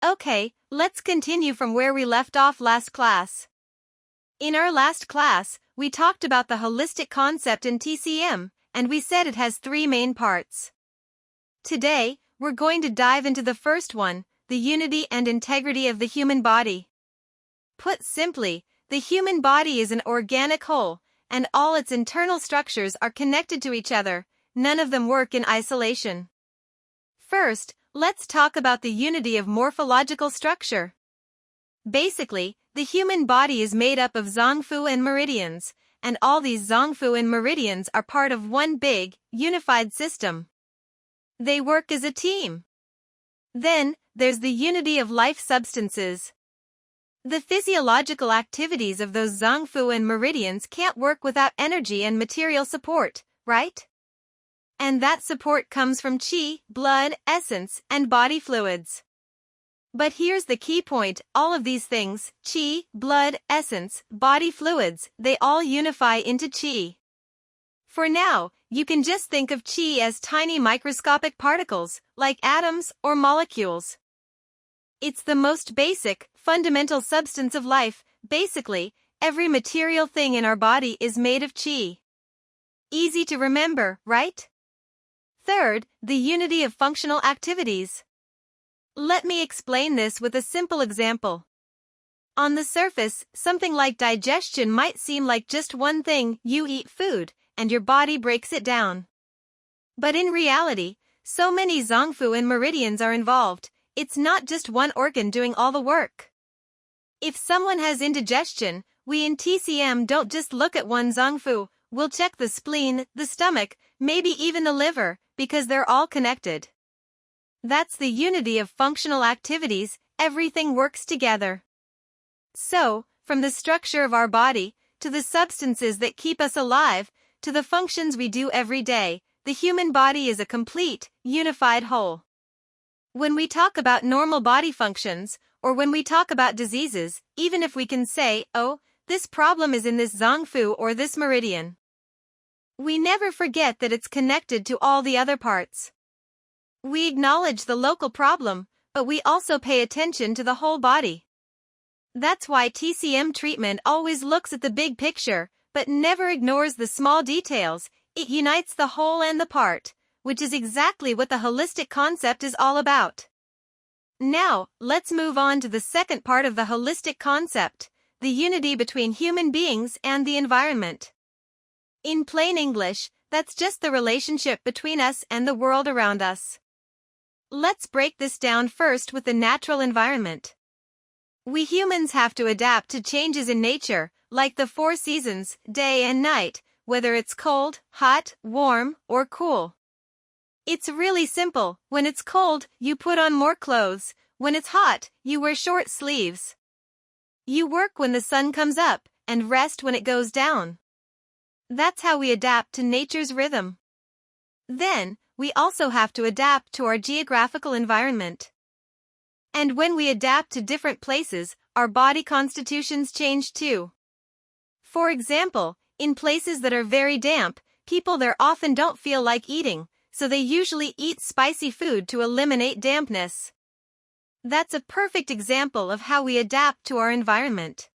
Okay, let's continue from where we left off last class. In our last class, we talked about the holistic concept in TCM, and we said it has three main parts. Today, we're going to dive into the first one, the unity and integrity of the human body. Put simply, the human body is an organic whole, and all its internal structures are connected to each other. None of them work in isolation. First, let's talk about the unity of morphological structure. Basically, the human body is made up of zongfu and meridians, and all these zongfu and meridians are part of one big, unified system. They work as a team. Then, there's the unity of life substances. The physiological activities of those zongfu and meridians can't work without energy and material support, right? And that support comes from qi, blood, essence, and body fluids. But here's the key point, all of these things, qi, blood, essence, body fluids, they all unify into qi. For now, you can just think of qi as tiny microscopic particles, like atoms or molecules. It's the most basic, fundamental substance of life. Basically, every material thing in our body is made of qi. Easy to remember, right? Third, the unity of functional activities. Let me explain this with a simple example. On the surface, something like digestion might seem like just one thing. You eat food, and your body breaks it down. But in reality, so many zongfu and meridians are involved. It's not just one organ doing all the work. If someone has indigestion, we in TCM don't just look at one zongfu, we'll check the spleen, the stomach, maybe even the liver, because they're all connected. That's the unity of functional activities, everything works together. So, from the structure of our body, to the substances that keep us alive, to the functions we do every day, the human body is a complete, unified whole. When we talk about normal body functions, or when we talk about diseases, even if we can say, oh, this problem is in this zongfu or this meridian, we never forget that it's connected to all the other parts. We acknowledge the local problem, but we also pay attention to the whole body. That's why TCM treatment always looks at the big picture, but never ignores the small details. It unites the whole and the part, which is exactly what the holistic concept is all about. Now, let's move on to the second part of the holistic concept, the unity between human beings and the environment. In plain English, that's just the relationship between us and the world around us. Let's break this down first with the natural environment. We humans have to adapt to changes in nature, like the 4 seasons, day and night, whether it's cold, hot, warm, or cool. It's really simple. When it's cold, you put on more clothes. When it's hot, you wear short sleeves. You work when the sun comes up, and rest when it goes down. That's how we adapt to nature's rhythm. Then, we also have to adapt to our geographical environment. And when we adapt to different places, our body constitutions change too. For example, in places that are very damp, people there often don't feel like eating, so they usually eat spicy food to eliminate dampness. That's a perfect example of how we adapt to our environment.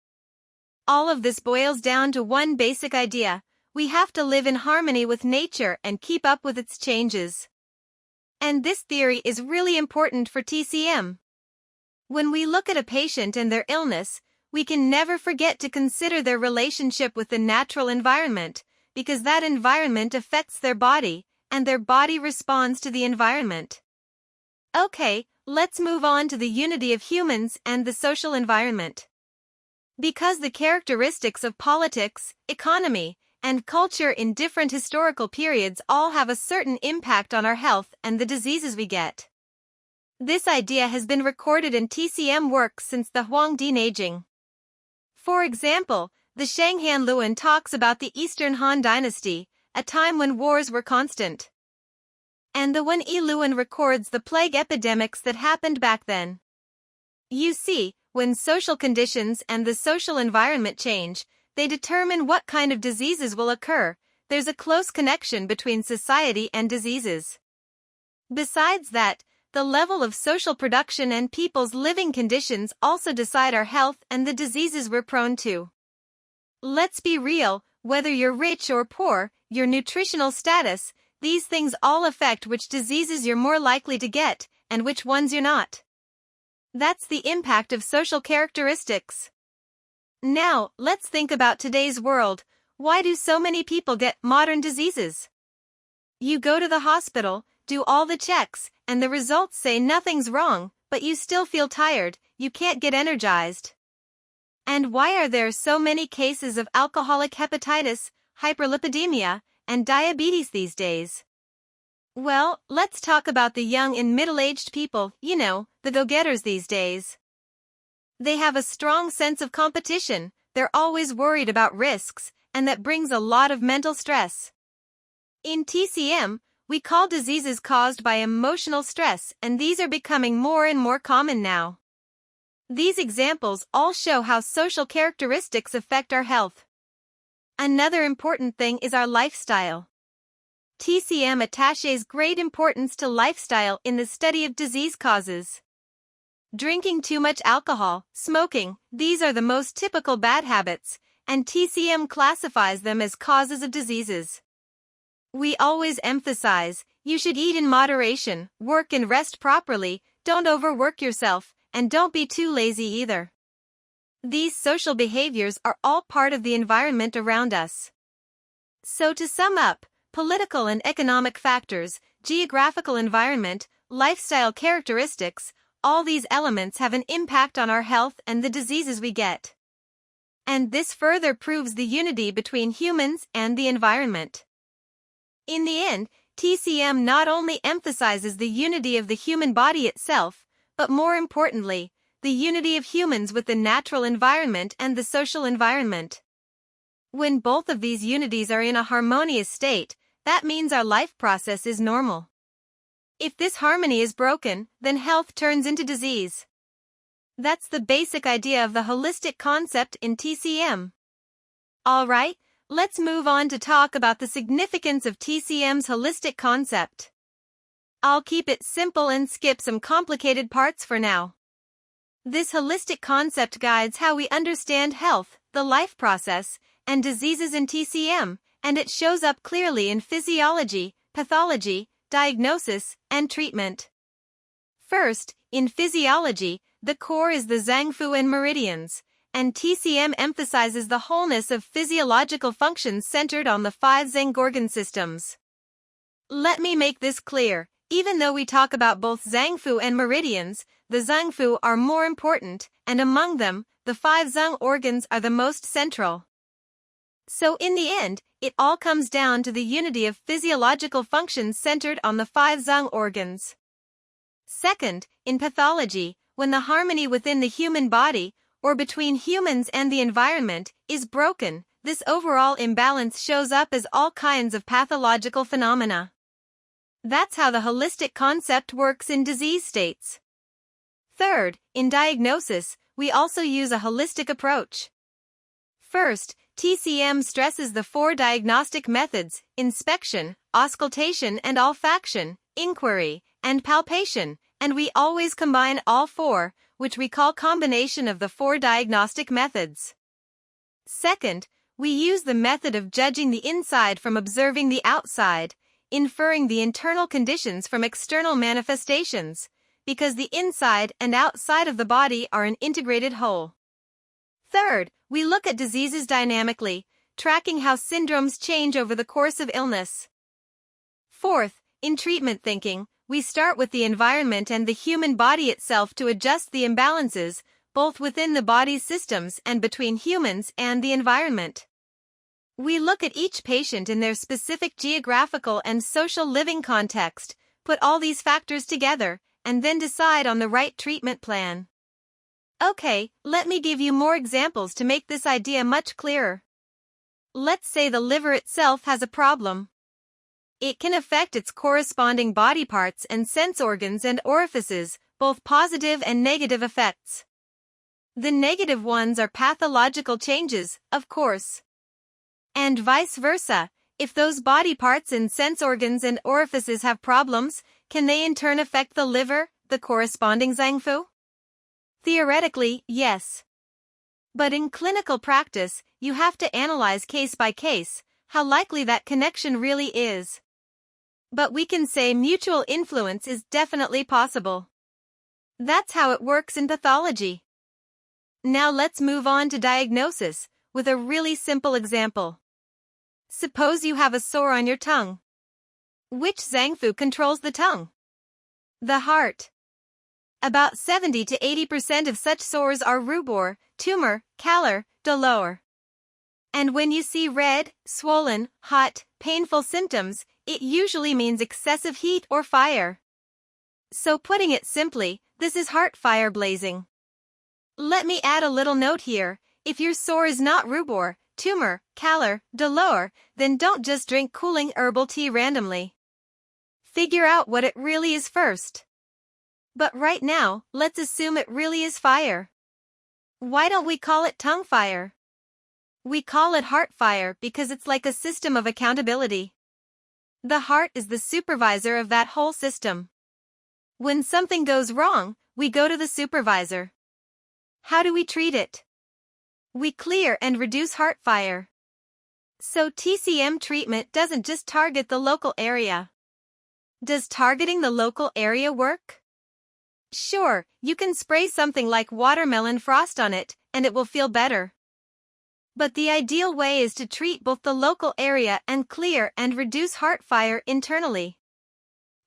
All of this boils down to one basic idea: we have to live in harmony with nature and keep up with its changes. And this theory is really important for TCM. When we look at a patient and their illness, we can never forget to consider their relationship with the natural environment, because that environment affects their body, and their body responds to the environment. Okay, let's move on to the unity of humans and the social environment. Because the characteristics of politics, economy, and culture in different historical periods all have a certain impact on our health and the diseases we get. This idea has been recorded in TCM works since the Huangdi Neijing. For example, the Shanghan Luan talks about the Eastern Han Dynasty, a time when wars were constant. And the Wen Yi Luan records the plague epidemics that happened back then. You see, when social conditions and the social environment change, they determine what kind of diseases will occur. There's a close connection between society and diseases. Besides that, the level of social production and people's living conditions also decide our health and the diseases we're prone to. Let's be real, whether you're rich or poor, your nutritional status, these things all affect which diseases you're more likely to get, and which ones you're not. That's the impact of social characteristics. Now, let's think about today's world. Why do so many people get modern diseases? You go to the hospital, do all the checks, and the results say nothing's wrong, but you still feel tired, you can't get energized. And why are there so many cases of alcoholic hepatitis, hyperlipidemia, and diabetes these days? Well, let's talk about the young and middle-aged people, the go-getters these days. They have a strong sense of competition, they're always worried about risks, and that brings a lot of mental stress. In TCM, we call diseases caused by emotional stress, and these are becoming more and more common now. These examples all show how social characteristics affect our health. Another important thing is our lifestyle. TCM attaches great importance to lifestyle in the study of disease causes. Drinking too much alcohol, smoking, these are the most typical bad habits, and TCM classifies them as causes of diseases. We always emphasize, you should eat in moderation, work and rest properly, don't overwork yourself, and don't be too lazy either. These social behaviors are all part of the environment around us. So to sum up, political and economic factors, geographical environment, lifestyle characteristics, all these elements have an impact on our health and the diseases we get. And this further proves the unity between humans and the environment. In the end, TCM not only emphasizes the unity of the human body itself, but more importantly, the unity of humans with the natural environment and the social environment. When both of these unities are in a harmonious state, that means our life process is normal. If this harmony is broken, then health turns into disease. That's the basic idea of the holistic concept in TCM. Alright, let's move on to talk about the significance of TCM's holistic concept. I'll keep it simple and skip some complicated parts for now. This holistic concept guides how we understand health, the life process, and diseases in TCM, and it shows up clearly in physiology, pathology, diagnosis, and treatment. First, in physiology, the core is the zangfu and meridians, and TCM emphasizes the wholeness of physiological functions centered on the 5 zang organ systems. Let me make this clear. Even though we talk about both zangfu and meridians, the zangfu are more important, and among them, the 5 zang organs are the most central. So in the end, it all comes down to the unity of physiological functions centered on the 5 zang organs. Second, in pathology, when the harmony within the human body, or between humans and the environment, is broken, this overall imbalance shows up as all kinds of pathological phenomena. That's how the holistic concept works in disease states. Third, in diagnosis, we also use a holistic approach. First, TCM stresses the 4 diagnostic methods: inspection, auscultation and olfaction, inquiry, and palpation, and we always combine all 4, which we call combination of the 4 diagnostic methods. Second, we use the method of judging the inside from observing the outside, inferring the internal conditions from external manifestations, because the inside and outside of the body are an integrated whole. Third, we look at diseases dynamically, tracking how syndromes change over the course of illness. Fourth, in treatment thinking, we start with the environment and the human body itself to adjust the imbalances, both within the body's systems and between humans and the environment. We look at each patient in their specific geographical and social living context, put all these factors together, and then decide on the right treatment plan. Okay, let me give you more examples to make this idea much clearer. Let's say the liver itself has a problem. It can affect its corresponding body parts and sense organs and orifices, both positive and negative effects. The negative ones are pathological changes, of course. And vice versa, if those body parts and sense organs and orifices have problems, can they in turn affect the liver, the corresponding zangfu? Theoretically, yes. But in clinical practice, you have to analyze case by case how likely that connection really is. But we can say mutual influence is definitely possible. That's how it works in pathology. Now let's move on to diagnosis with a really simple example. Suppose you have a sore on your tongue. Which zangfu controls the tongue? The heart. About 70 to 80% of such sores are rubor, tumor, calor, dolor. And when you see red, swollen, hot, painful symptoms, it usually means excessive heat or fire. So putting it simply, this is heart fire blazing. Let me add a little note here. If your sore is not rubor, tumor, calor, dolor, then don't just drink cooling herbal tea randomly. Figure out what it really is first. But right now, let's assume it really is fire. Why don't we call it tongue fire? We call it heart fire because it's like a system of accountability. The heart is the supervisor of that whole system. When something goes wrong, we go to the supervisor. How do we treat it? We clear and reduce heart fire. So TCM treatment doesn't just target the local area. Does targeting the local area work? Sure, you can spray something like watermelon frost on it, and it will feel better. But the ideal way is to treat both the local area and clear and reduce heart fire internally.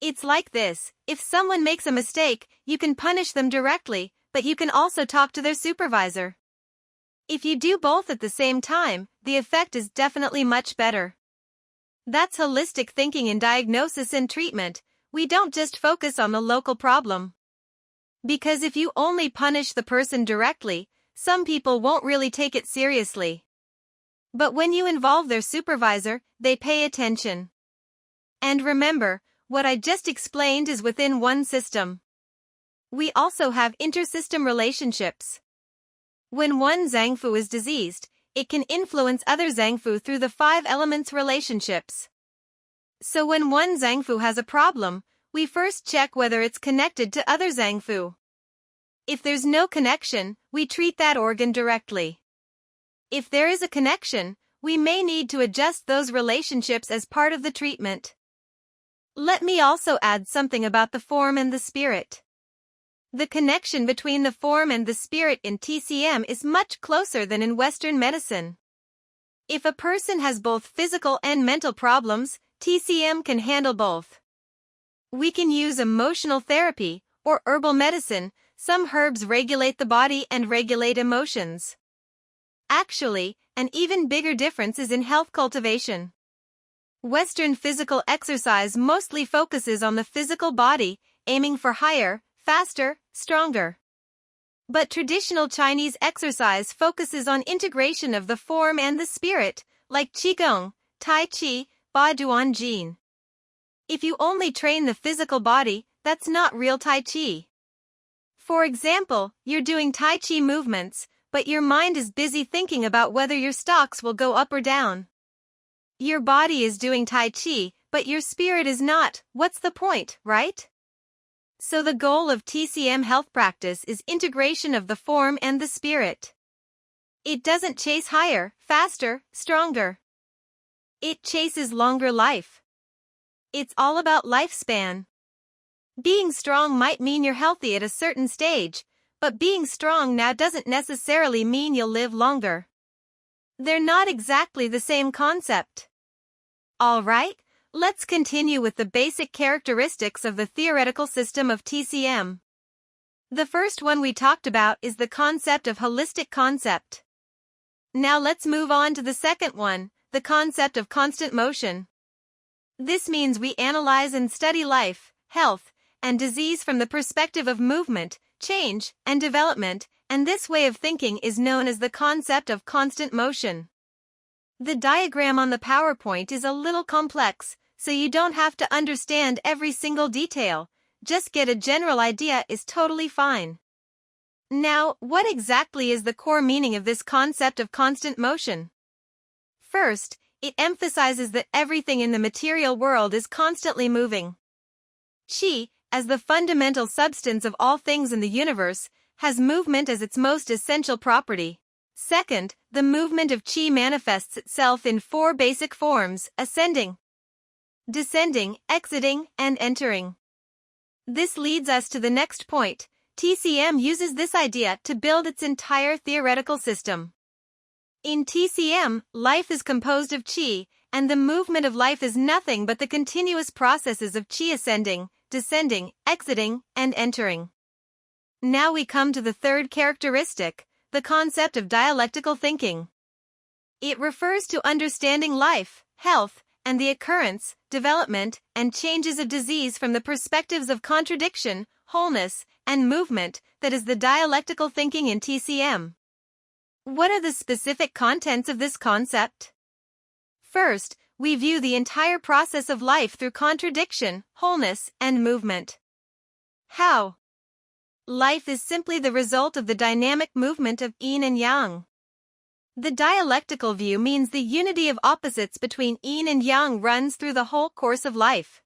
It's like this: if someone makes a mistake, you can punish them directly, but you can also talk to their supervisor. If you do both at the same time, the effect is definitely much better. That's holistic thinking in diagnosis and treatment. We don't just focus on the local problem. Because if you only punish the person directly, some people won't really take it seriously. But when you involve their supervisor, they pay attention. And remember, what I just explained is within one system. We also have intersystem relationships. When one zangfu is diseased, it can influence other zangfu through the 5 elements relationships. So when one zangfu has a problem, we first check whether it's connected to other zangfu. If there's no connection, we treat that organ directly. If there is a connection, we may need to adjust those relationships as part of the treatment. Let me also add something about the form and the spirit. The connection between the form and the spirit in TCM is much closer than in Western medicine. If a person has both physical and mental problems, TCM can handle both. We can use emotional therapy or herbal medicine. Some herbs regulate the body and regulate emotions. Actually, an even bigger difference is in health cultivation. Western physical exercise mostly focuses on the physical body, aiming for higher, faster, stronger. But traditional Chinese exercise focuses on integration of the form and the spirit, like Qigong, Tai Chi, Ba Duan Jin. If you only train the physical body, that's not real Tai Chi. For example, you're doing Tai Chi movements, but your mind is busy thinking about whether your stocks will go up or down. Your body is doing Tai Chi, but your spirit is not. What's the point, right? So the goal of TCM health practice is integration of the form and the spirit. It doesn't chase higher, faster, stronger. It chases longer life. It's all about lifespan. Being strong might mean you're healthy at a certain stage, but being strong now doesn't necessarily mean you'll live longer. They're not exactly the same concept. All right, let's continue with the basic characteristics of the theoretical system of TCM. The first one we talked about is the concept of holistic concept. Now let's move on to the second one, the concept of constant motion. This means we analyze and study life, health, and disease from the perspective of movement, change, and development, and this way of thinking is known as the concept of constant motion. The diagram on the PowerPoint is a little complex, so you don't have to understand every single detail. Just get a general idea is totally fine. Now, what exactly is the core meaning of this concept of constant motion? First, it emphasizes that everything in the material world is constantly moving. Qi, as the fundamental substance of all things in the universe, has movement as its most essential property. Second, the movement of Qi manifests itself in four basic forms: ascending, descending, exiting, and entering. This leads us to the next point. TCM uses this idea to build its entire theoretical system. In TCM, life is composed of Qi, and the movement of life is nothing but the continuous processes of Qi ascending, descending, exiting, and entering. Now we come to the third characteristic, the concept of dialectical thinking. It refers to understanding life, health, and the occurrence, development, and changes of disease from the perspectives of contradiction, wholeness, and movement, that is the dialectical thinking in TCM. What are the specific contents of this concept? First, we view the entire process of life through contradiction, wholeness, and movement. How? Life is simply the result of the dynamic movement of yin and yang. The dialectical view means the unity of opposites between yin and yang runs through the whole course of life.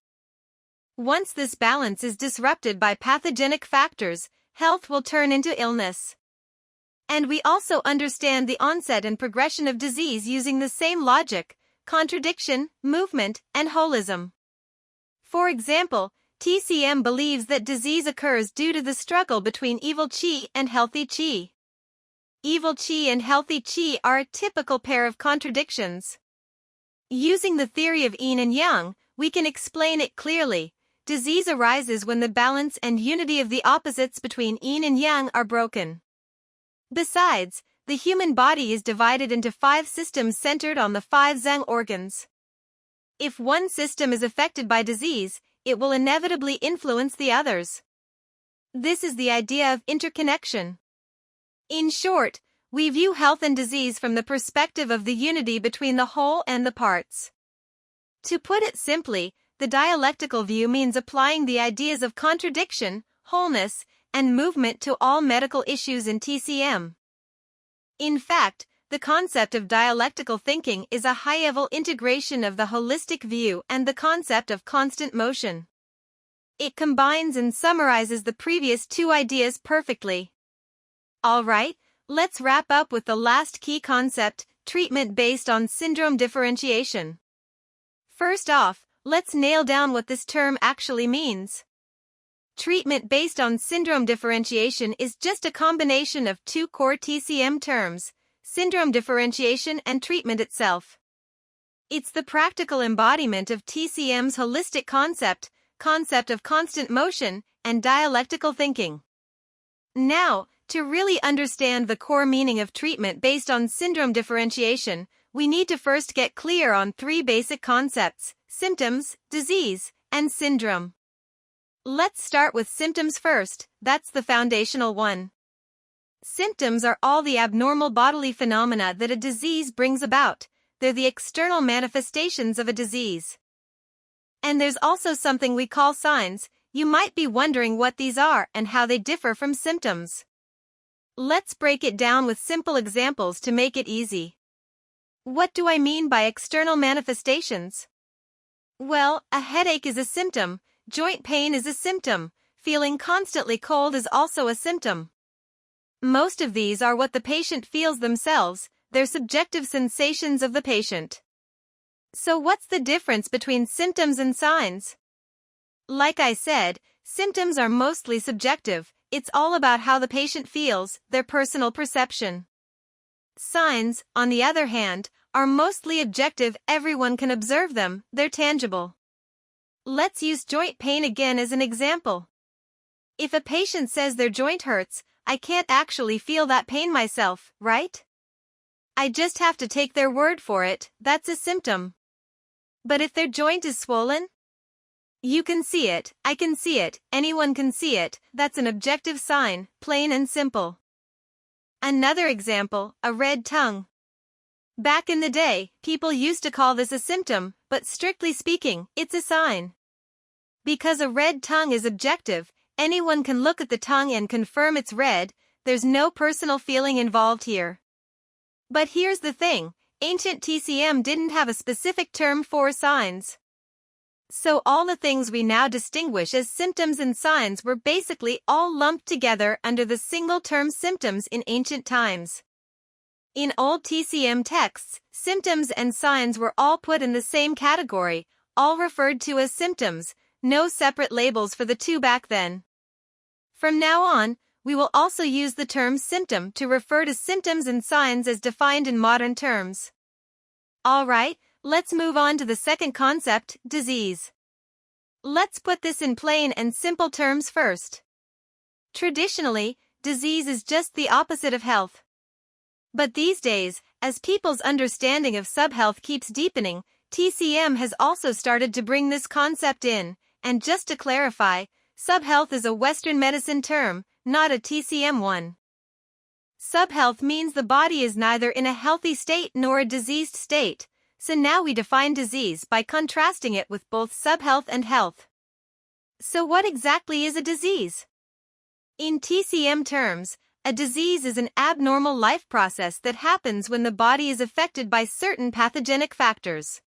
Once this balance is disrupted by pathogenic factors, health will turn into illness. And we also understand the onset and progression of disease using the same logic: contradiction, movement, and holism. For example, TCM believes that disease occurs due to the struggle between evil Qi and healthy Qi. Evil Qi and healthy Qi are a typical pair of contradictions. Using the theory of yin and yang, we can explain it clearly. Disease arises when the balance and unity of the opposites between yin and yang are broken. Besides, the human body is divided into 5 systems centered on the 5 Zheng organs. If one system is affected by disease, it will inevitably influence the others. This is the idea of interconnection. In short, we view health and disease from the perspective of the unity between the whole and the parts. To put it simply, the dialectical view means applying the ideas of contradiction, wholeness, and movement to all medical issues in TCM. In fact, the concept of dialectical thinking is a high-level integration of the holistic view and the concept of constant motion. It combines and summarizes the previous 2 ideas perfectly. Alright, let's wrap up with the last key concept, treatment based on syndrome differentiation. First off, let's nail down what this term actually means. Treatment based on syndrome differentiation is just a combination of 2 core TCM terms: syndrome differentiation and treatment itself. It's the practical embodiment of TCM's holistic concept of constant motion, and dialectical thinking. Now, to really understand the core meaning of treatment based on syndrome differentiation, we need to first get clear on 3 basic concepts: symptoms, disease, and syndrome. Let's start with symptoms first. That's the foundational one. Symptoms are all the abnormal bodily phenomena that a disease brings about. They're the external manifestations of a disease. And there's also something we call signs. You might be wondering what these are and how they differ from symptoms. Let's break it down with simple examples to make it easy. What do I mean by external manifestations? Well, a headache is a symptom, joint pain is a symptom, feeling constantly cold is also a symptom. Most of these are what the patient feels themselves, they're subjective sensations of the patient. So what's the difference between symptoms and signs? Like I said, symptoms are mostly subjective. It's all about how the patient feels, their personal perception. Signs, on the other hand, are mostly objective. Everyone can observe them, they're tangible. Let's use joint pain again as an example. If a patient says their joint hurts, I can't actually feel that pain myself, right? I just have to take their word for it. That's a symptom. But if their joint is swollen? You can see it, I can see it, anyone can see it. That's an objective sign, plain and simple. Another example, a red tongue. Back in the day, people used to call this a symptom, but strictly speaking, it's a sign. Because a red tongue is objective, anyone can look at the tongue and confirm it's red. There's no personal feeling involved here. But here's the thing, ancient TCM didn't have a specific term for signs. So all the things we now distinguish as symptoms and signs were basically all lumped together under the single term symptoms in ancient times. In old TCM texts, symptoms and signs were all put in the same category, all referred to as symptoms, no separate labels for the two back then. From now on, we will also use the term symptom to refer to symptoms and signs as defined in modern terms. Alright, let's move on to the second concept, disease. Let's put this in plain and simple terms first. Traditionally, disease is just the opposite of health. But these days, as people's understanding of subhealth keeps deepening, TCM has also started to bring this concept in, and just to clarify, subhealth is a Western medicine term, not a TCM one. Subhealth means the body is neither in a healthy state nor a diseased state, so now we define disease by contrasting it with both subhealth and health. So what exactly is a disease? In TCM terms, a disease is an abnormal life process that happens when the body is affected by certain pathogenic factors.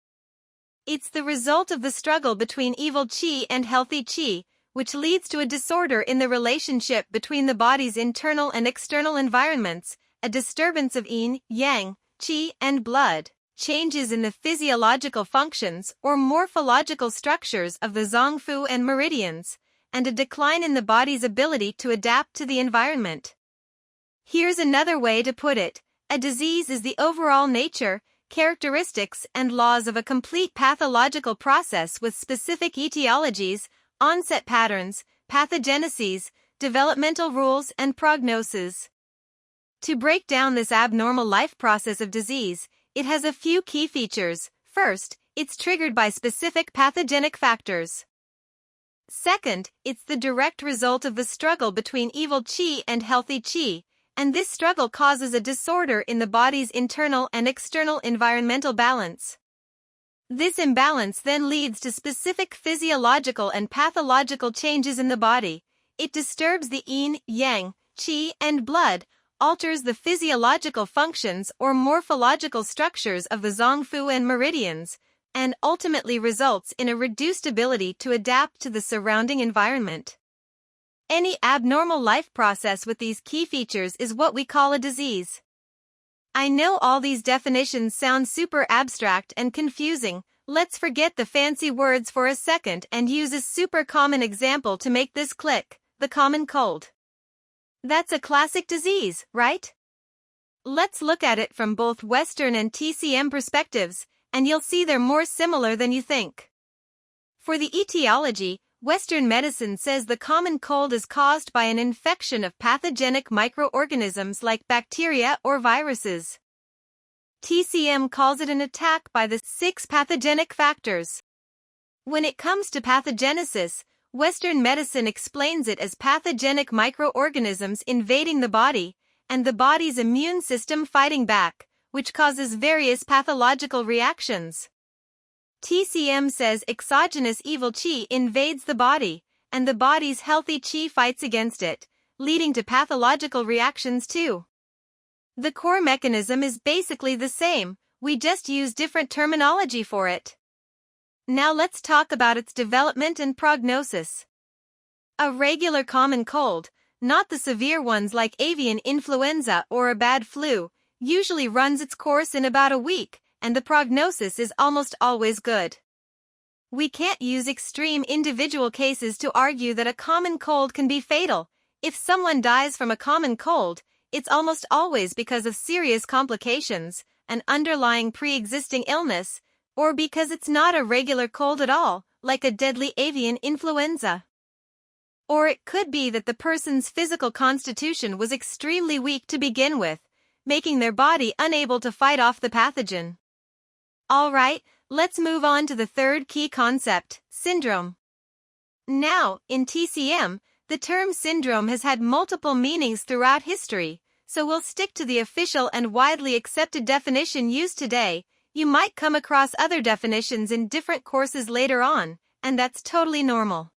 It's the result of the struggle between evil qi and healthy qi, which leads to a disorder in the relationship between the body's internal and external environments, a disturbance of yin, yang, qi, and blood, changes in the physiological functions or morphological structures of the zongfu and meridians, and a decline in the body's ability to adapt to the environment. Here's another way to put it: a disease is the overall nature, characteristics, and laws of a complete pathological process with specific etiologies, onset patterns, pathogeneses, developmental rules, and prognosis. To break down this abnormal life process of disease, it has a few key features. First, it's triggered by specific pathogenic factors. Second, it's the direct result of the struggle between evil qi and healthy qi, and this struggle causes a disorder in the body's internal and external environmental balance. This imbalance then leads to specific physiological and pathological changes in the body. It disturbs the yin, yang, qi, and blood, alters the physiological functions or morphological structures of the zongfu and meridians, and ultimately results in a reduced ability to adapt to the surrounding environment. Any abnormal life process with these key features is what we call a disease. I know all these definitions sound super abstract and confusing. Let's forget the fancy words for a second and use a super common example to make this click: the common cold. That's a classic disease, right? Let's look at it from both Western and TCM perspectives, and you'll see they're more similar than you think. For the etiology, Western medicine says the common cold is caused by an infection of pathogenic microorganisms like bacteria or viruses. TCM calls it an attack by the 6 pathogenic factors. When it comes to pathogenesis, Western medicine explains it as pathogenic microorganisms invading the body, and the body's immune system fighting back, which causes various pathological reactions. TCM says exogenous evil qi invades the body, and the body's healthy qi fights against it, leading to pathological reactions too. The core mechanism is basically the same, we just use different terminology for it. Now let's talk about its development and prognosis. A regular common cold, not the severe ones like avian influenza or a bad flu, usually runs its course in about a week, and the prognosis is almost always good. We can't use extreme individual cases to argue that a common cold can be fatal. If someone dies from a common cold, it's almost always because of serious complications, an underlying pre-existing illness, or because it's not a regular cold at all, like a deadly avian influenza. Or it could be that the person's physical constitution was extremely weak to begin with, making their body unable to fight off the pathogen. Alright, let's move on to the third key concept, syndrome. Now, in TCM, the term syndrome has had multiple meanings throughout history, so we'll stick to the official and widely accepted definition used today. You might come across other definitions in different courses later on, and that's totally normal.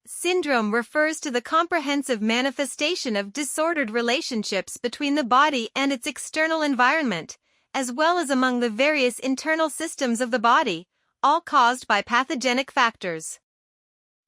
Syndrome refers to the comprehensive manifestation of disordered relationships between the body and its external environment, as well as among the various internal systems of the body, all caused by pathogenic factors.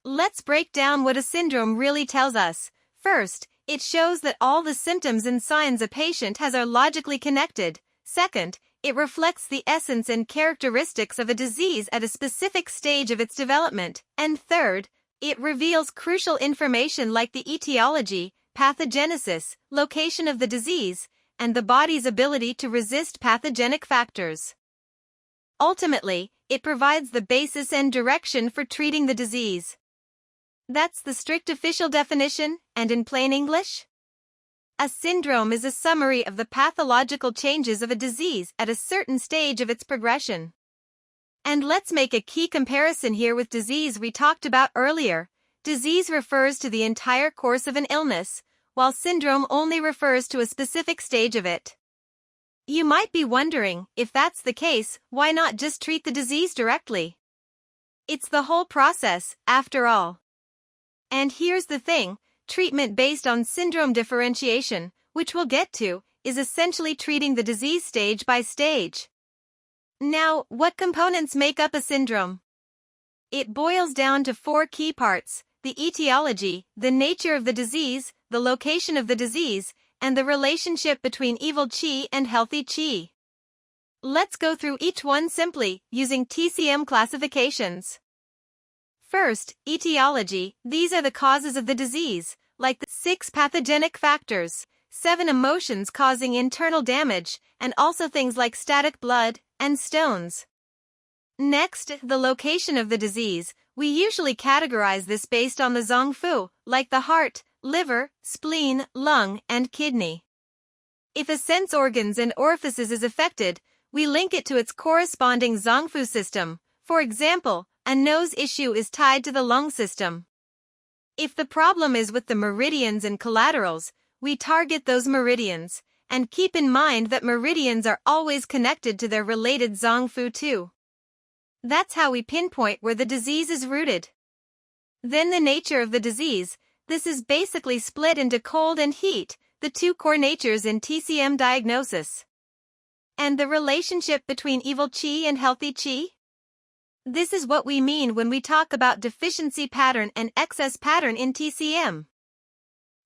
Let's break down what a syndrome really tells us. First, it shows that all the symptoms and signs a patient has are logically connected. Second, it reflects the essence and characteristics of a disease at a specific stage of its development. And third, it reveals crucial information like the etiology, pathogenesis, location of the disease, and the body's ability to resist pathogenic factors. Ultimately, it provides the basis and direction for treating the disease. That's the strict official definition, and in plain English? A syndrome is a summary of the pathological changes of a disease at a certain stage of its progression. And let's make a key comparison here with disease we talked about earlier. Disease refers to the entire course of an illness, while syndrome only refers to a specific stage of it. You might be wondering, if that's the case, why not just treat the disease directly? It's the whole process, after all. And here's the thing, treatment based on syndrome differentiation, which we'll get to, is essentially treating the disease stage by stage. Now, what components make up a syndrome? It boils down to 4 key parts: the etiology, the nature of the disease, the location of the disease, and the relationship between evil qi and healthy qi. Let's go through each one simply, using TCM classifications. First, etiology. These are the causes of the disease, like the 6 pathogenic factors, 7 emotions causing internal damage, and also things like static blood and stones. Next, the location of the disease. We usually categorize this based on the zongfu, like the heart, liver, spleen, lung, and kidney. If a sense organs and orifices is affected, we link it to its corresponding zongfu system. For example, a nose issue is tied to the lung system. If the problem is with the meridians and collaterals, we target those meridians, and keep in mind that meridians are always connected to their related zongfu too. That's how we pinpoint where the disease is rooted. Then the nature of the disease. This is basically split into cold and heat, the 2 core natures in TCM diagnosis. And the relationship between evil qi and healthy qi? This is what we mean when we talk about deficiency pattern and excess pattern in TCM.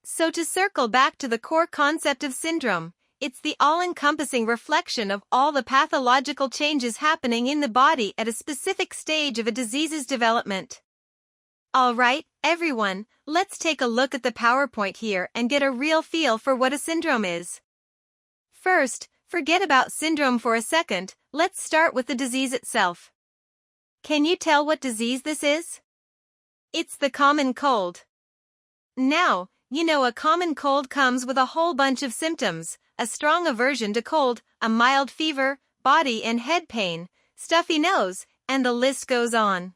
So to circle back to the core concept of syndrome, it's the all-encompassing reflection of all the pathological changes happening in the body at a specific stage of a disease's development. Alright, everyone, let's take a look at the PowerPoint here and get a real feel for what a syndrome is. First, forget about syndrome for a second, let's start with the disease itself. Can you tell what disease this is? It's the common cold. Now, you know a common cold comes with a whole bunch of symptoms: a strong aversion to cold, a mild fever, body and head pain, stuffy nose, and the list goes on.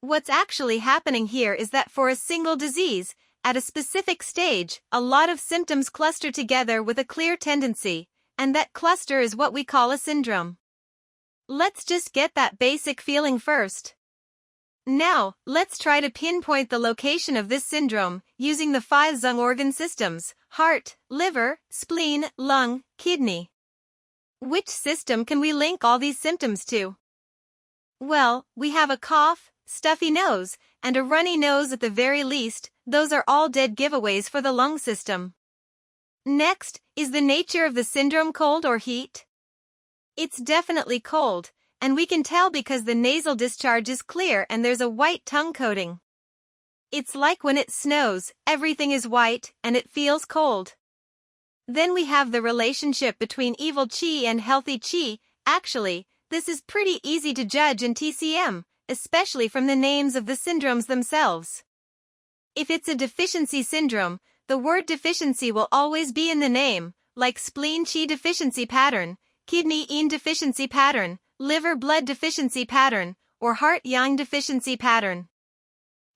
What's actually happening here is that for a single disease, at a specific stage, a lot of symptoms cluster together with a clear tendency, and that cluster is what we call a syndrome. Let's just get that basic feeling first. Now, let's try to pinpoint the location of this syndrome using the 5 zung organ systems: heart, liver, spleen, lung, kidney. Which system can we link all these symptoms to? Well, we have a cough, stuffy nose, and a runny nose at the very least. Those are all dead giveaways for the lung system. Next, is the nature of the syndrome cold or heat? It's definitely cold, and we can tell because the nasal discharge is clear and there's a white tongue coating. It's like when it snows, everything is white, and it feels cold. Then we have the relationship between evil qi and healthy qi. Actually, this is pretty easy to judge in TCM, especially from the names of the syndromes themselves. If it's a deficiency syndrome, the word deficiency will always be in the name, like spleen qi deficiency pattern, kidney yin deficiency pattern, liver blood deficiency pattern, or heart yang deficiency pattern.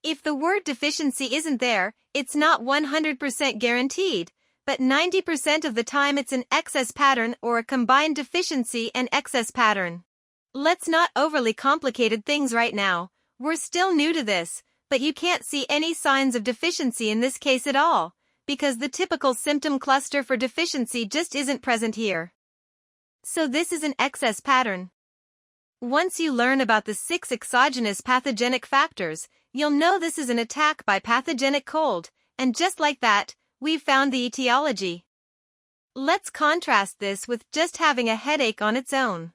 If the word deficiency isn't there, it's not 100% guaranteed, but 90% of the time it's an excess pattern or a combined deficiency and excess pattern. Let's not overly complicated things right now. We're still new to this, but you can't see any signs of deficiency in this case at all, because the typical symptom cluster for deficiency just isn't present here. So this is an excess pattern. Once you learn about the 6 exogenous pathogenic factors, you'll know this is an attack by pathogenic cold, and just like that, we've found the etiology. Let's contrast this with just having a headache on its own.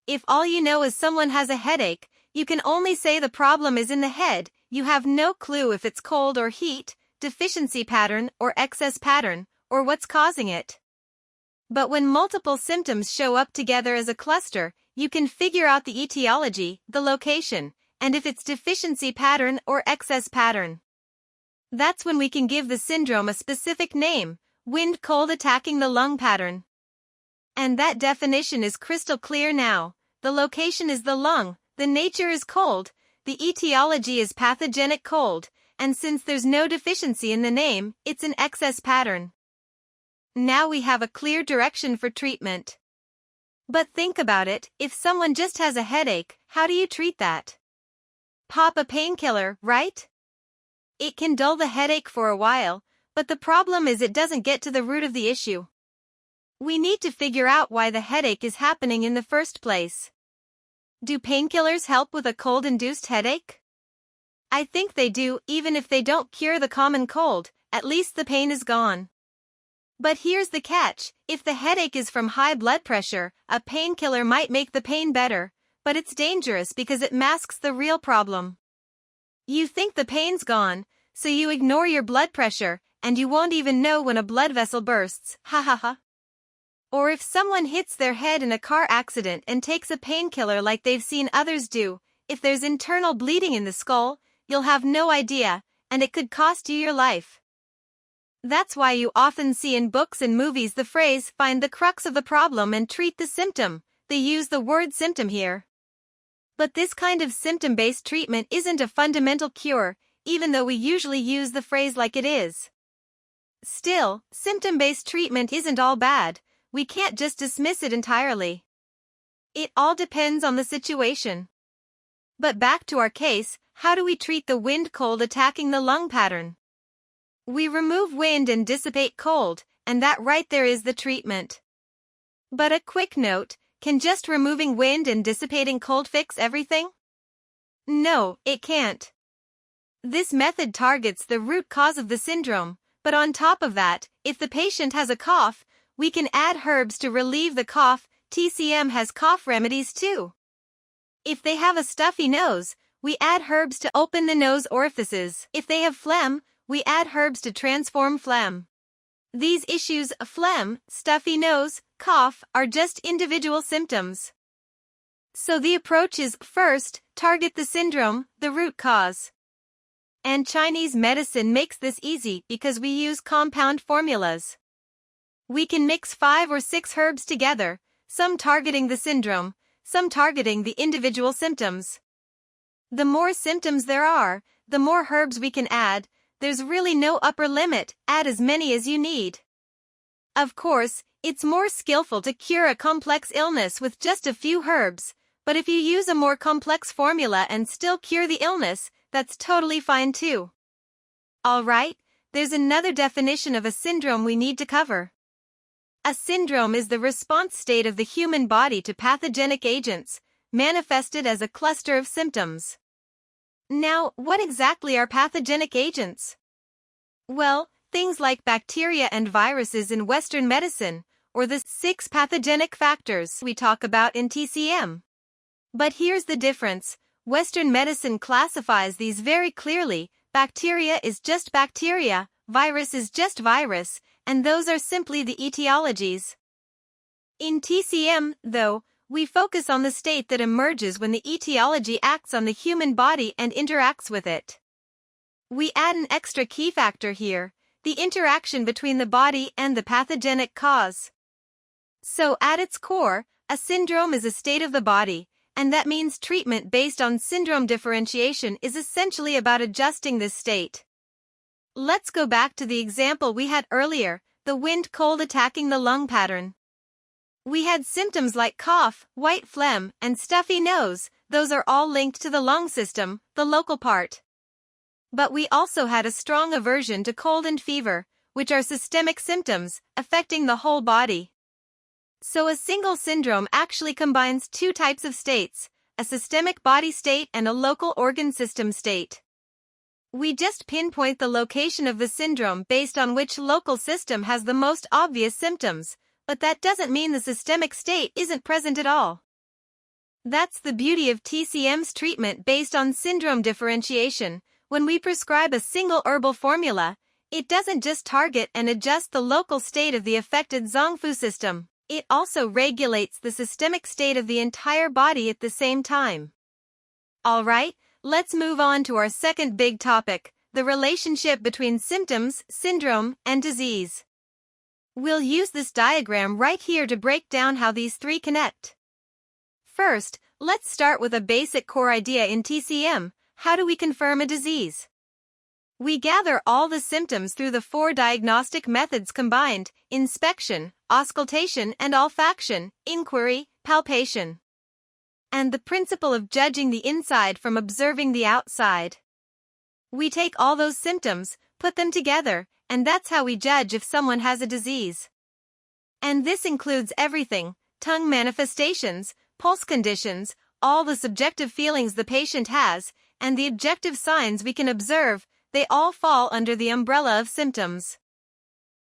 If all you know is someone has a headache, you can only say the problem is in the head. You have no clue if it's cold or heat, deficiency pattern or excess pattern, or what's causing it. But when multiple symptoms show up together as a cluster, you can figure out the etiology, the location, and if it's deficiency pattern or excess pattern. That's when we can give the syndrome a specific name, wind cold attacking the lung pattern. And that definition is crystal clear now. The location is the lung, the nature is cold, the etiology is pathogenic cold, and since there's no deficiency in the name, it's an excess pattern. Now we have a clear direction for treatment. But think about it, if someone just has a headache, how do you treat that? Pop a painkiller, right? It can dull the headache for a while, but the problem is it doesn't get to the root of the issue. We need to figure out why the headache is happening in the first place. Do painkillers help with a cold-induced headache? I think they do, even if they don't cure the common cold, at least the pain is gone. But here's the catch, if the headache is from high blood pressure, a painkiller might make the pain better, but it's dangerous because it masks the real problem. You think the pain's gone, so you ignore your blood pressure, and you won't even know when a blood vessel bursts, ha ha ha. Or if someone hits their head in a car accident and takes a painkiller like they've seen others do, if there's internal bleeding in the skull, you'll have no idea, and it could cost you your life. That's why you often see in books and movies the phrase, find the crux of the problem and treat the symptom. They use the word symptom here. But this kind of symptom-based treatment isn't a fundamental cure, even though we usually use the phrase like it is. Still, symptom-based treatment isn't all bad. We can't just dismiss it entirely. It all depends on the situation. But back to our case, how do we treat the wind cold attacking the lung pattern? We remove wind and dissipate cold, and that right there is the treatment. But a quick note, can just removing wind and dissipating cold fix everything? No, it can't. This method targets the root cause of the syndrome, but on top of that, if the patient has a cough, we can add herbs to relieve the cough. TCM has cough remedies too. If they have a stuffy nose, we add herbs to open the nose orifices. If they have phlegm, we add herbs to transform phlegm. These issues, phlegm, stuffy nose, cough, are just individual symptoms. So the approach is, first, target the syndrome, the root cause. And Chinese medicine makes this easy because we use compound formulas. We can mix 5 or 6 herbs together, some targeting the syndrome, some targeting the individual symptoms. The more symptoms there are, the more herbs we can add. There's really no upper limit, add as many as you need. Of course, it's more skillful to cure a complex illness with just a few herbs, but if you use a more complex formula and still cure the illness, that's totally fine too. Alright, there's another definition of a syndrome we need to cover. A syndrome is the response state of the human body to pathogenic agents, manifested as a cluster of symptoms. Now, what exactly are pathogenic agents? Well, things like bacteria and viruses in Western medicine, or the 6 pathogenic factors we talk about in TCM. But here's the difference. Western medicine classifies these very clearly. Bacteria is just bacteria, virus is just virus, and those are simply the etiologies. In TCM, though, we focus on the state that emerges when the etiology acts on the human body and interacts with it. We add an extra key factor here, the interaction between the body and the pathogenic cause. So at its core, a syndrome is a state of the body, and that means treatment based on syndrome differentiation is essentially about adjusting this state. Let's go back to the example we had earlier, the wind cold attacking the lung pattern. We had symptoms like cough, white phlegm, and stuffy nose. Those are all linked to the lung system, the local part. But we also had a strong aversion to cold and fever, which are systemic symptoms, affecting the whole body. So a single syndrome actually combines two types of states, a systemic body state and a local organ system state. We just pinpoint the location of the syndrome based on which local system has the most obvious symptoms, but that doesn't mean the systemic state isn't present at all. That's the beauty of TCM's treatment based on syndrome differentiation. When we prescribe a single herbal formula, it doesn't just target and adjust the local state of the affected zongfu system, it also regulates the systemic state of the entire body at the same time. Alright, let's move on to our second big topic, the relationship between symptoms, syndrome, and disease. We'll use this diagram right here to break down how these three connect. First, let's start with a basic core idea in TCM. How do we confirm a disease? We gather all the symptoms through the four diagnostic methods combined: inspection, auscultation and olfaction, inquiry, palpation. And the principle of judging the inside from observing the outside. We take all those symptoms, put them together, and that's how we judge if someone has a disease. And this includes everything: tongue manifestations, pulse conditions, all the subjective feelings the patient has, and the objective signs we can observe. They all fall under the umbrella of symptoms.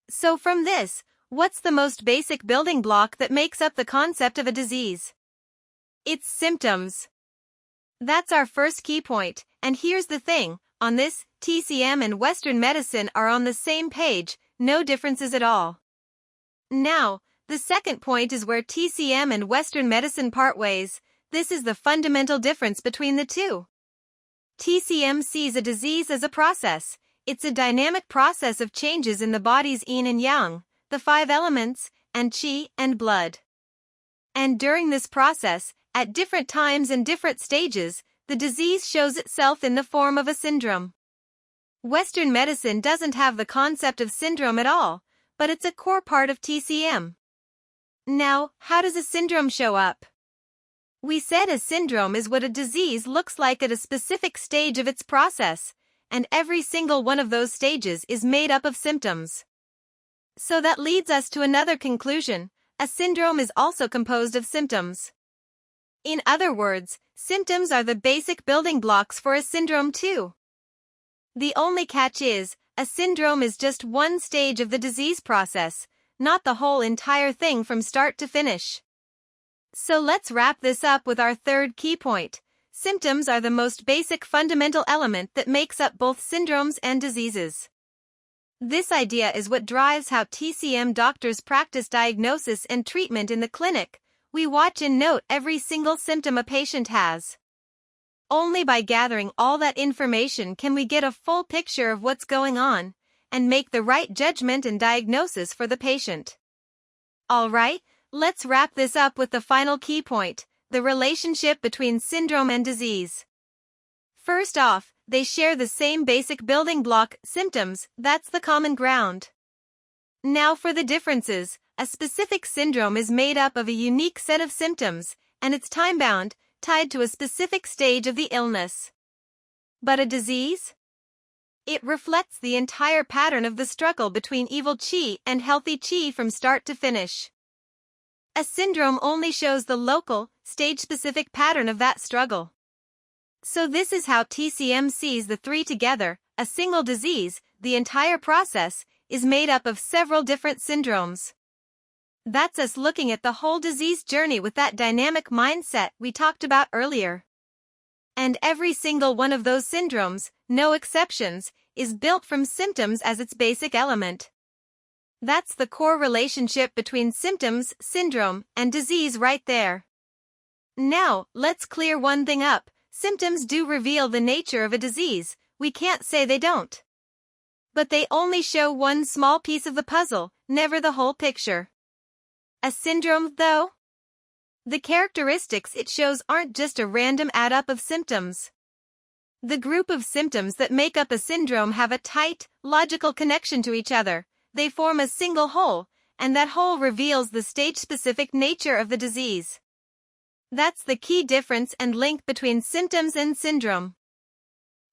So from this, what's the most basic building block that makes up the concept of a disease? It's symptoms. That's our first key point, and here's the thing, on this, TCM and Western medicine are on the same page, no differences at all. Now, the second point is where TCM and Western medicine part ways. This is the fundamental difference between the two. TCM sees a disease as a process. It's a dynamic process of changes in the body's yin and yang, the five elements, and qi and blood. And during this process, at different times and different stages, the disease shows itself in the form of a syndrome. Western medicine doesn't have the concept of syndrome at all, but it's a core part of TCM. Now, how does a syndrome show up? We said a syndrome is what a disease looks like at a specific stage of its process, and every single one of those stages is made up of symptoms. So that leads us to another conclusion: a syndrome is also composed of symptoms. In other words, symptoms are the basic building blocks for a syndrome too. The only catch is, a syndrome is just one stage of the disease process, not the whole entire thing from start to finish. So let's wrap this up with our third key point. Symptoms are the most basic fundamental element that makes up both syndromes and diseases. This idea is what drives how TCM doctors practice diagnosis and treatment in the clinic. We watch and note every single symptom a patient has. Only by gathering all that information can we get a full picture of what's going on and make the right judgment and diagnosis for the patient. Alright, let's wrap this up with the final key point, the relationship between syndrome and disease. First off, they share the same basic building block, symptoms. That's the common ground. Now for the differences. A specific syndrome is made up of a unique set of symptoms, and it's time-bound, tied to a specific stage of the illness. But a disease? It reflects the entire pattern of the struggle between evil qi and healthy qi from start to finish. A syndrome only shows the local, stage-specific pattern of that struggle. So this is how TCM sees the three together: a single disease. The entire process is made up of several different syndromes. That's us looking at the whole disease journey with that dynamic mindset we talked about earlier. And every single one of those syndromes, no exceptions, is built from symptoms as its basic element. That's the core relationship between symptoms, syndrome, and disease right there. Now, let's clear one thing up. Symptoms do reveal the nature of a disease, we can't say they don't. But they only show one small piece of the puzzle, never the whole picture. A syndrome, though? The characteristics it shows aren't just a random add-up of symptoms. The group of symptoms that make up a syndrome have a tight, logical connection to each other. They form a single whole, and that whole reveals the stage-specific nature of the disease. That's the key difference and link between symptoms and syndrome.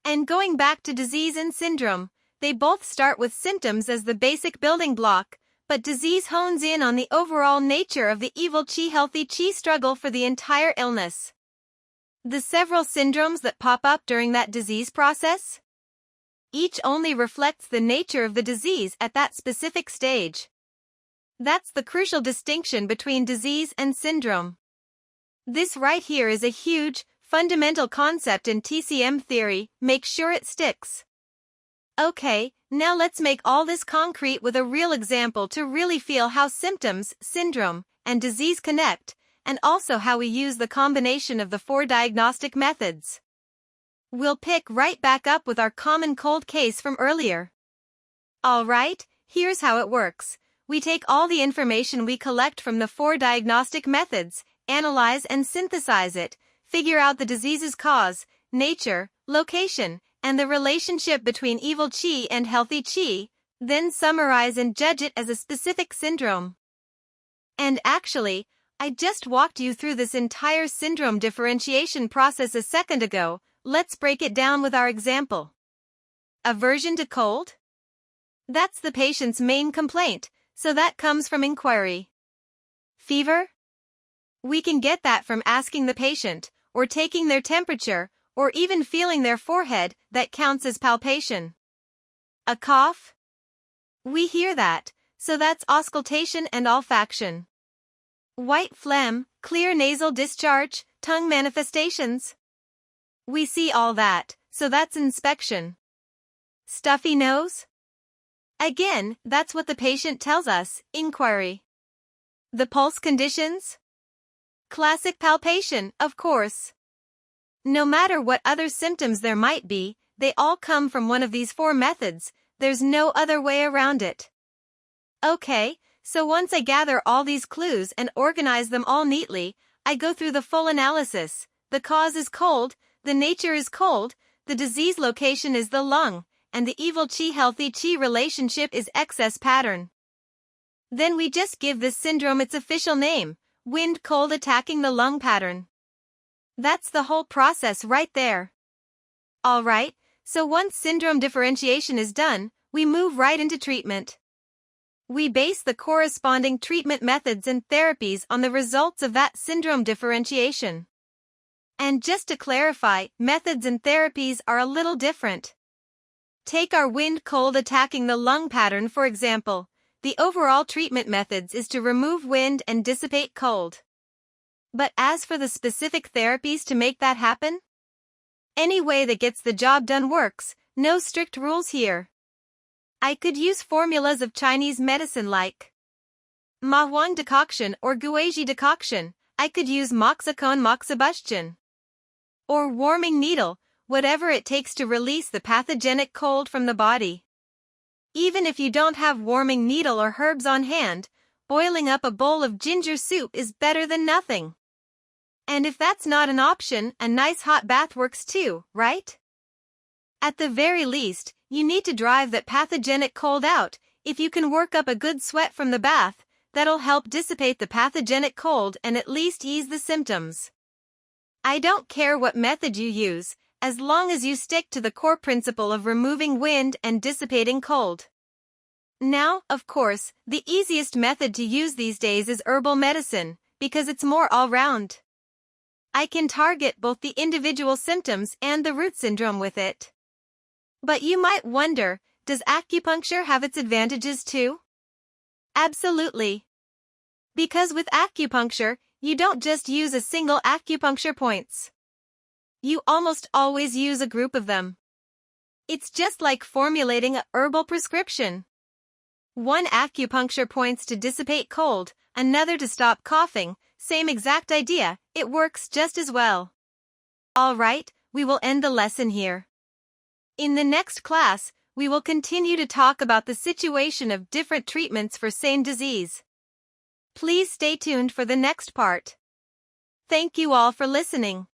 And going back to disease and syndrome, they both start with symptoms as the basic building block, but disease hones in on the overall nature of the evil qi-healthy qi struggle for the entire illness. The several syndromes that pop up during that disease process? Each only reflects the nature of the disease at that specific stage. That's the crucial distinction between disease and syndrome. This right here is a huge, fundamental concept in TCM theory. Make sure it sticks. Okay, now let's make all this concrete with a real example to really feel how symptoms, syndrome, and disease connect, and also how we use the combination of the 4 diagnostic methods. We'll pick right back up with our common cold case from earlier. Alright, here's how it works. We take all the information we collect from the 4 diagnostic methods, analyze and synthesize it, figure out the disease's cause, nature, location, and the relationship between evil qi and healthy qi, then summarize and judge it as a specific syndrome. And actually, I just walked you through this entire syndrome differentiation process a second ago. Let's break it down with our example. Aversion to cold? That's the patient's main complaint, so that comes from inquiry. Fever? We can get that from asking the patient, or taking their temperature, or even feeling their forehead. That counts as palpation. A cough? We hear that, so that's auscultation and olfaction. White phlegm, clear nasal discharge, tongue manifestations? We see all that, so that's inspection. Stuffy nose? Again, that's what the patient tells us, inquiry. The pulse conditions? Classic palpation, of course. No matter what other symptoms there might be, they all come from one of these 4 methods. There's no other way around it. Okay, so once I gather all these clues and organize them all neatly, I go through the full analysis. The cause is cold, the nature is cold, the disease location is the lung, and the evil qi-healthy qi relationship is excess pattern. Then we just give this syndrome its official name, wind cold attacking the lung pattern. That's the whole process right there. Alright, so once syndrome differentiation is done, we move right into treatment. We base the corresponding treatment methods and therapies on the results of that syndrome differentiation. And just to clarify, methods and therapies are a little different. Take our wind cold attacking the lung pattern for example. The overall treatment methods is to remove wind and dissipate cold. But as for the specific therapies to make that happen? Any way that gets the job done works, no strict rules here. I could use formulas of Chinese medicine like Ma Huang decoction or Guizhi decoction. I could use moxicone moxibustion. Or warming needle, whatever it takes to release the pathogenic cold from the body. Even if you don't have warming needle or herbs on hand, boiling up a bowl of ginger soup is better than nothing. And if that's not an option, a nice hot bath works too, right? At the very least, you need to drive that pathogenic cold out. If you can work up a good sweat from the bath, that'll help dissipate the pathogenic cold and at least ease the symptoms. I don't care what method you use, as long as you stick to the core principle of removing wind and dissipating cold. Now, of course, the easiest method to use these days is herbal medicine, because it's more all-round. I can target both the individual symptoms and the root syndrome with it. But you might wonder, does acupuncture have its advantages too? Absolutely. Because with acupuncture, you don't just use a single acupuncture points. You almost always use a group of them. It's just like formulating a herbal prescription. One acupuncture points to dissipate cold, another to stop coughing, same exact idea, it works just as well. Alright, we will end the lesson here. In the next class, we will continue to talk about the situation of different treatments for same disease. Please stay tuned for the next part. Thank you all for listening.